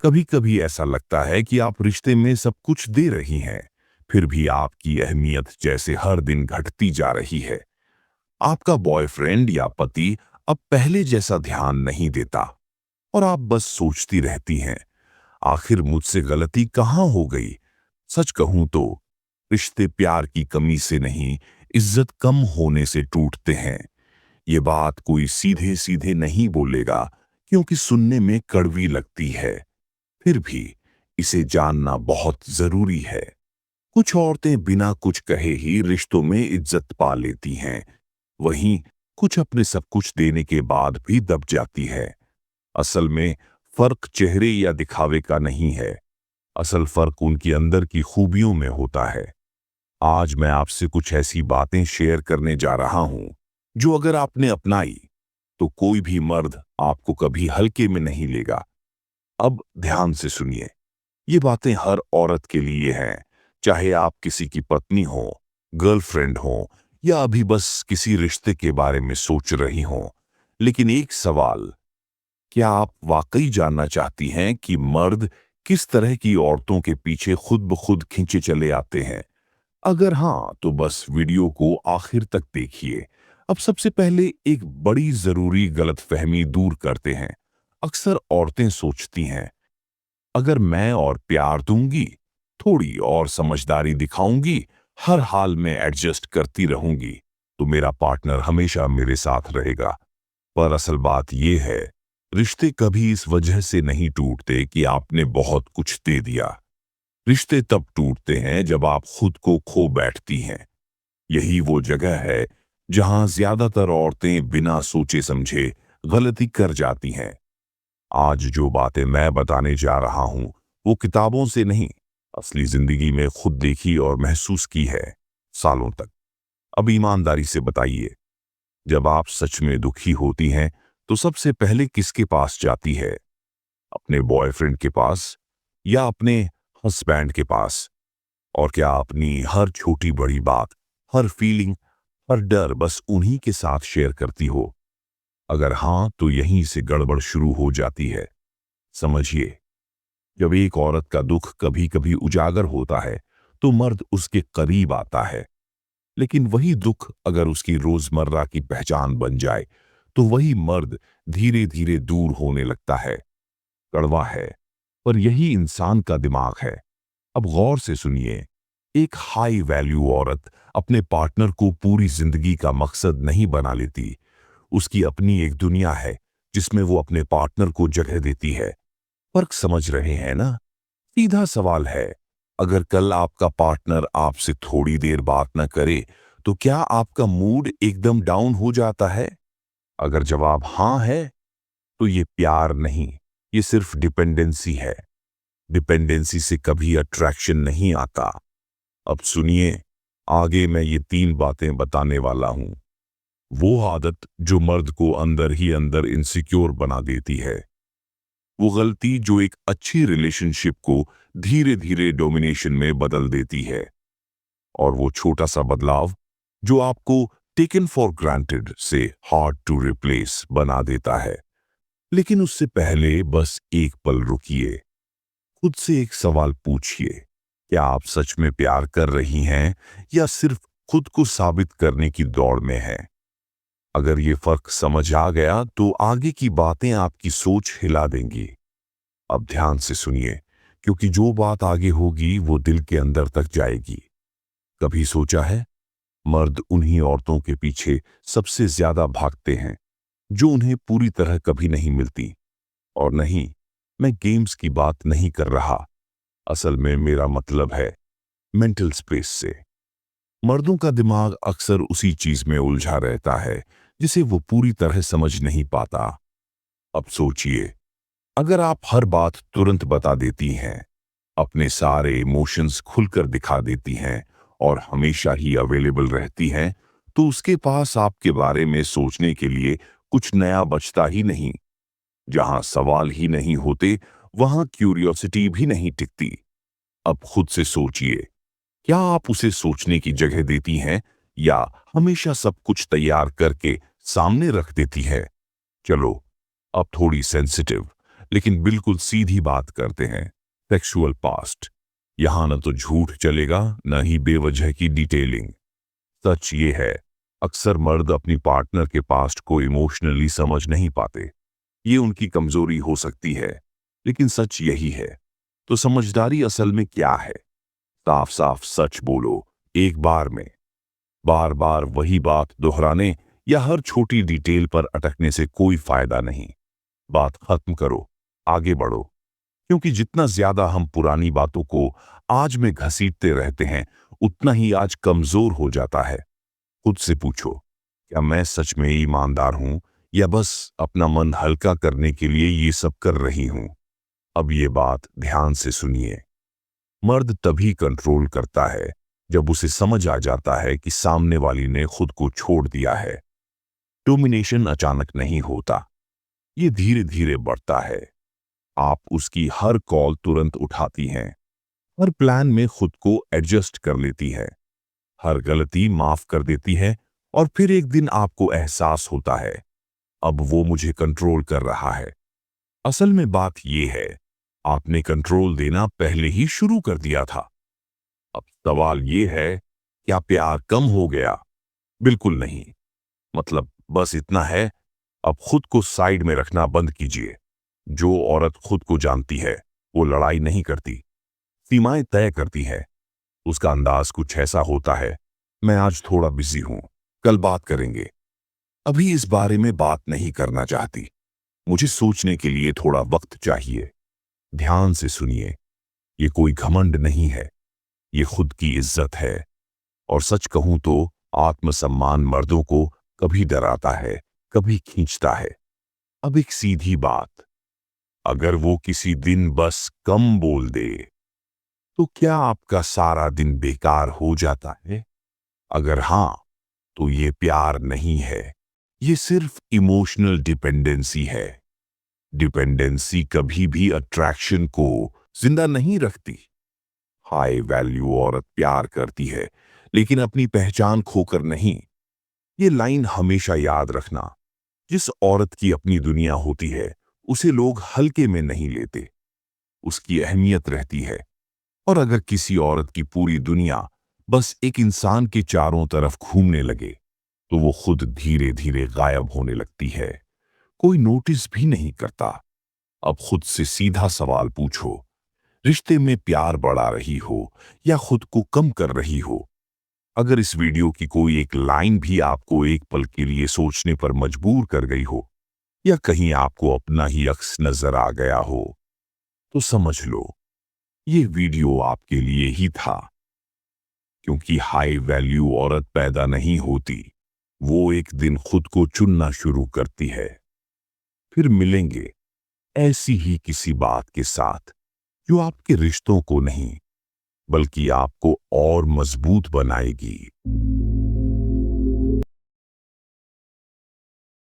कभी कभी ऐसा लगता है कि आप रिश्ते में सब कुछ दे रही हैं, फिर भी आपकी अहमियत जैसे हर दिन घटती जा रही है। आपका बॉयफ्रेंड या पति अब पहले जैसा ध्यान नहीं देता और आप बस सोचती रहती हैं, आखिर मुझसे गलती कहाँ हो गई। सच कहूं तो रिश्ते प्यार की कमी से नहीं, इज्जत कम होने से टूटते हैं। ये बात कोई सीधे सीधे नहीं बोलेगा, क्योंकि सुनने में कड़वी लगती है। फिर भी इसे जानना बहुत जरूरी है। कुछ औरतें बिना कुछ कहे ही रिश्तों में इज्जत पा लेती हैं, वहीं कुछ अपने सब कुछ देने के बाद भी दब जाती है। असल में फर्क चेहरे या दिखावे का नहीं है, असल फर्क उनकी अंदर की खूबियों में होता है। आज मैं आपसे कुछ ऐसी बातें शेयर करने जा रहा हूं जो अगर आपने अपनाई तो कोई भी मर्द आपको कभी हल्के में नहीं लेगा। अब ध्यान से सुनिए, ये बातें हर औरत के लिए हैं, चाहे आप किसी की पत्नी हो, गर्लफ्रेंड हो या अभी बस किसी रिश्ते के बारे में सोच रही हो। लेकिन एक सवाल, क्या आप वाकई जानना चाहती हैं कि मर्द किस तरह की औरतों के पीछे खुद ब खुद खींचे चले आते हैं? अगर हाँ, तो बस वीडियो को आखिर तक देखिए। अब सबसे पहले एक बड़ी जरूरी गलतफहमी दूर करते हैं। अक्सर औरतें सोचती हैं, अगर मैं और प्यार दूंगी, थोड़ी और समझदारी दिखाऊंगी, हर हाल में एडजस्ट करती रहूंगी, तो मेरा पार्टनर हमेशा मेरे साथ रहेगा। पर असल बात यह है, रिश्ते कभी इस वजह से नहीं टूटते कि आपने बहुत कुछ दे दिया। रिश्ते तब टूटते हैं जब आप खुद को खो बैठती हैं। यही वो जगह है जहां ज्यादातर औरतें बिना सोचे समझे गलती कर जाती हैं। आज जो बातें मैं बताने जा रहा हूं, वो किताबों से नहीं, असली जिंदगी में खुद देखी और महसूस की है, सालों तक। अब ईमानदारी से बताइए, जब आप सच में दुखी होती हैं तो सबसे पहले किसके पास जाती है? अपने बॉयफ्रेंड के पास या अपने हस्बैंड के पास? और क्या अपनी हर छोटी बड़ी बात, हर फीलिंग, हर डर बस उन्हीं के साथ शेयर करती हो? अगर हाँ, तो यहीं से गड़बड़ शुरू हो जाती है। समझिए, जब एक औरत का दुख कभी कभी उजागर होता है तो मर्द उसके करीब आता है, लेकिन वही दुख अगर उसकी रोजमर्रा की पहचान बन जाए तो वही मर्द धीरे धीरे दूर होने लगता है। कड़वा है, पर यही इंसान का दिमाग है। अब गौर से सुनिए, एक हाई वैल्यू औरत अपने पार्टनर को पूरी जिंदगी का मकसद नहीं बना लेती। उसकी अपनी एक दुनिया है जिसमें वो अपने पार्टनर को जगह देती है। फर्क समझ रहे हैं ना? सीधा सवाल है, अगर कल आपका पार्टनर आपसे थोड़ी देर बात न करे तो क्या आपका मूड एकदम डाउन हो जाता है? अगर जवाब हाँ है, तो ये प्यार नहीं, ये सिर्फ डिपेंडेंसी है। डिपेंडेंसी से कभी अट्रैक्शन नहीं आता। अब सुनिए, आगे मैं ये 3 बातें बताने वाला हूं, वो आदत जो मर्द को अंदर ही अंदर इनसिक्योर बना देती है। वो गलती जो एक अच्छी रिलेशनशिप को धीरे धीरे डोमिनेशन में बदल देती है। और वो छोटा सा बदलाव जो आपको टेकन फॉर ग्रांटेड से हार्ड टू रिप्लेस बना देता है। लेकिन उससे पहले बस एक पल रुकिए, खुद से एक सवाल पूछिए, क्या आप सच में प्यार कर रही हैं या सिर्फ खुद को साबित करने की दौड़ में हैं? अगर ये फर्क समझ आ गया तो आगे की बातें आपकी सोच हिला देंगी। अब ध्यान से सुनिए, क्योंकि जो बात आगे होगी वो दिल के अंदर तक जाएगी। कभी सोचा है, मर्द उन्हीं औरतों के पीछे सबसे ज्यादा भागते हैं जो उन्हें पूरी तरह कभी नहीं मिलती। और नहीं, मैं गेम्स की बात नहीं कर रहा, असल में मेरा मतलब है मेंटल स्पेस से। मर्दों का दिमाग अक्सर उसी चीज में उलझा रहता है जिसे वो पूरी तरह समझ नहीं पाता। अब सोचिए, अगर आप हर बात तुरंत बता देती हैं, अपने सारे इमोशंस खुलकर दिखा देती हैं और हमेशा ही अवेलेबल रहती हैं, तो उसके पास आपके बारे में सोचने के लिए कुछ नया बचता ही नहीं। जहां सवाल ही नहीं होते, वहां क्यूरियोसिटी भी नहीं टिकती। अब खुद से सोचिए, क्या आप उसे सोचने की जगह देती हैं या हमेशा सब कुछ तैयार करके सामने रख देती है? चलो, अब थोड़ी सेंसिटिव लेकिन बिल्कुल सीधी बात करते हैं। Sexual past. यहां न तो झूठ चलेगा, न ही बेवजह की डिटेलिंग। सच ये है, अक्सर मर्द अपनी पार्टनर के पास्ट को इमोशनली समझ नहीं पाते। ये उनकी कमजोरी हो सकती है, लेकिन सच यही है। तो समझदारी असल में क्या है? साफ साफ सच बोलो, एक बार में। बार बार वही बात दोहराने या हर छोटी डिटेल पर अटकने से कोई फायदा नहीं। बात खत्म करो, आगे बढ़ो। क्योंकि जितना ज्यादा हम पुरानी बातों को आज में घसीटते रहते हैं, उतना ही आज कमजोर हो जाता है। खुद से पूछो, क्या मैं सच में ईमानदार हूं या बस अपना मन हल्का करने के लिए ये सब कर रही हूं? अब ये बात ध्यान से सुनिए। मर्द तभी कंट्रोल करता है जब उसे समझ आ जाता है कि सामने वाली ने खुद को छोड़ दिया है। डोमिनेशन अचानक नहीं होता, ये धीरे धीरे बढ़ता है। आप उसकी हर कॉल तुरंत उठाती हैं, हर प्लान में खुद को एडजस्ट कर लेती है, हर गलती माफ कर देती है, और फिर एक दिन आपको एहसास होता है, अब वो मुझे कंट्रोल कर रहा है। असल में बात ये है, आपने कंट्रोल देना पहले ही शुरू कर दिया था। अब सवाल ये है, क्या प्यार कम हो गया? बिल्कुल नहीं। मतलब बस इतना है, अब खुद को साइड में रखना बंद कीजिए। जो औरत खुद को जानती है, वो लड़ाई नहीं करती, सीमाएं तय करती है। उसका अंदाज कुछ ऐसा होता है, मैं आज थोड़ा बिजी हूं, कल बात करेंगे, अभी इस बारे में बात नहीं करना चाहती, मुझे सोचने के लिए थोड़ा वक्त चाहिए। ध्यान से सुनिए, ये कोई घमंड नहीं है, ये खुद की इज्जत है। और सच कहूं तो आत्मसम्मान मर्दों को कभी डराता है, कभी खींचता है। अब एक सीधी बात, अगर वो किसी दिन बस कम बोल दे, तो क्या आपका सारा दिन बेकार हो जाता है? अगर हां, तो ये प्यार नहीं है, ये सिर्फ इमोशनल डिपेंडेंसी है। डिपेंडेंसी कभी भी अट्रैक्शन को जिंदा नहीं रखती। हाई वैल्यू औरत प्यार करती है, लेकिन अपनी पहचान खोकर नहीं। ये लाइन हमेशा याद रखना। जिस औरत की अपनी दुनिया होती है, उसे लोग हल्के में नहीं लेते, उसकी अहमियत रहती है। और अगर किसी औरत की पूरी दुनिया बस एक इंसान के चारों तरफ घूमने लगे, तो वो खुद धीरे धीरे गायब होने लगती है, कोई नोटिस भी नहीं करता। अब खुद से सीधा सवाल पूछो, रिश्ते में प्यार बढ़ा रही हो या खुद को कम कर रही हो? अगर इस वीडियो की कोई एक लाइन भी आपको एक पल के लिए सोचने पर मजबूर कर गई हो, या कहीं आपको अपना ही अक्स नजर आ गया हो, तो समझ लो, ये वीडियो आपके लिए ही था। क्योंकि हाई वैल्यू औरत पैदा नहीं होती, वो एक दिन खुद को चुनना शुरू करती है। फिर मिलेंगे ऐसी ही किसी बात के साथ, जो आपके रिश्तों को नहीं, बल्कि आपको और मजबूत बनाएगी।